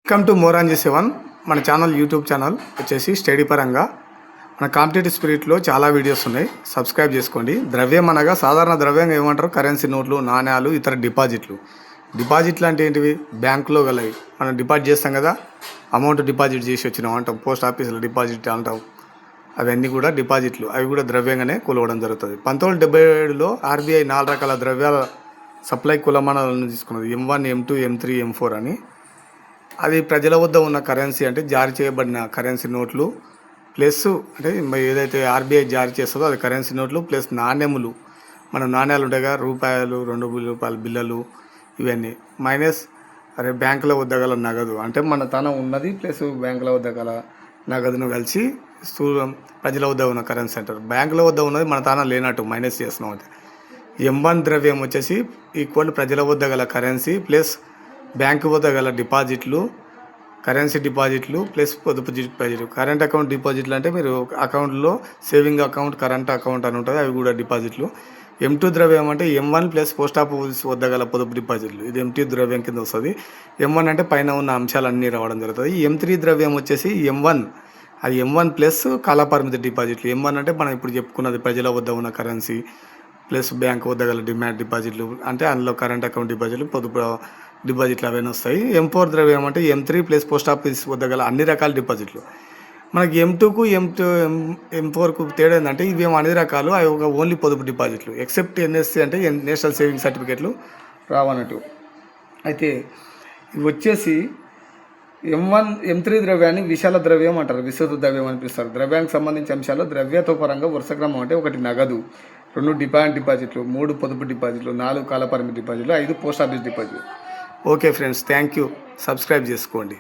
Welcome to మోరాంజీ 7 మన channel YouTube channel వచ్చేసి study పరంగా మన కాంపిటేటివ్ స్పిరిట్లో చాలా వీడియోస్ ఉన్నాయి. సబ్స్క్రైబ్ చేసుకోండి. ద్రవ్యం అనగా సాధారణ ద్రవ్యంగా ఏమంటారు? కరెన్సీ నోట్లు, నాణ్యాలు, ఇతర డిపాజిట్లు అంటే ఏంటివి? బ్యాంకులో గలవి. మనం డిపాజిట్ చేస్తాం కదా, అమౌంట్ డిపాజిట్ చేసి వచ్చినాం అంటాం, పోస్ట్ ఆఫీసులో డిపాజిట్ అంటాం. అవన్నీ కూడా డిపాజిట్లు, అవి కూడా ద్రవ్యంగానే కొలవడం జరుగుతుంది. 1977లో ఆర్బీఐ 4 రకాల ద్రవ్యాల సప్లై కులమానాలను తీసుకున్నది. M1, M2, M3, M4 అని. అది ప్రజల వద్ద ఉన్న కరెన్సీ అంటే జారీ చేయబడిన కరెన్సీ నోట్లు ప్లస్ అంటే ఏదైతే ఆర్బీఐ జారీ చేస్తుందో అది కరెన్సీ నోట్లు ప్లస్ నాణ్యములు. మన నాణ్యాలు ఉంటాయి కదా, రూపాయలు, ₹2 బిల్లలు, ఇవన్నీ మైనస్ బ్యాంకుల వద్ద గల నగదు అంటే మన తన ఉన్నది ప్లస్ బ్యాంకుల వద్ద గల నగదును కలిసి ప్రజల వద్ద ఉన్న కరెన్సీ అంటారు. బ్యాంకుల వద్ద ఉన్నది మన తాన లేనట్టు మైనస్ చేస్తున్నాం. అంటే M1 ద్రవ్యం వచ్చేసి ఈక్వల్ ప్రజల వద్ద గల కరెన్సీ ప్లస్ బ్యాంకు వద్ద గల డిపాజిట్లు, కరెన్సీ డిపాజిట్లు ప్లస్ పొదుపు డిపాజిట్లు. కరెంట్ అకౌంట్ డిపాజిట్లు అంటే మీరు అకౌంట్లో సేవింగ్ అకౌంట్, కరెంట్ అకౌంట్ అని ఉంటుంది, అవి కూడా డిపాజిట్లు. M2 ద్రవ్యం అంటే M1 ప్లస్ పోస్ట్ ఆఫీస్ వద్ద గల పొదుపు డిపాజిట్లు. ఇది M2 ద్రవ్యం కింద వస్తుంది. M1 అంటే పైన ఉన్న అంశాలన్నీ రావడం జరుగుతుంది. M3 ద్రవ్యం వచ్చేసి M1, అది M1 ప్లస్ కాలపరిమితి డిపాజిట్లు. M1 అంటే మనం ఇప్పుడు చెప్పుకున్నది ప్రజల వద్ద ఉన్న కరెన్సీ ప్లస్ బ్యాంకు వద్ద గల డిపాజిట్లు అంటే అందులో కరెంట్ అకౌంట్ డిపాజిట్లు, పొదుపు డిపాజిట్లు అవన్నీ వస్తాయి. M4 ద్రవ్యం అంటే M3 ప్లస్ పోస్ట్ ఆఫీస్ వద్ద గల అన్ని రకాల డిపాజిట్లు. మనకి M2కు M4కు తేడా ఏంటంటే ఇవి అన్ని రకాలు, అవి ఒక ఓన్లీ పొదుపు డిపాజిట్లు. ఎక్సెప్ట్ NSC అంటే నేషనల్ సేవింగ్ సర్టిఫికేట్లు రావన్నట్టు. అయితే ఇవి వచ్చేసి M3 ద్రవ్యాన్ని విశాల ద్రవ్యం అంటారు, విస్తృత ద్రవ్యం అని పిలుస్తారు. ద్రవ్యానికి సంబంధించిన అంశాలు ద్రవ్యతో పరంగా వరుస క్రమం అంటే 1 నగదు, 2 డిపాజిట్లు, 3 పొదుపు డిపాజిట్లు, 4 కాలపరిమితి డిపాజిట్లు, 5 పోస్ట్ ఆఫీస్ డిపాజిట్లు. Okay friends, thank you. Subscribe చేసుకోండి.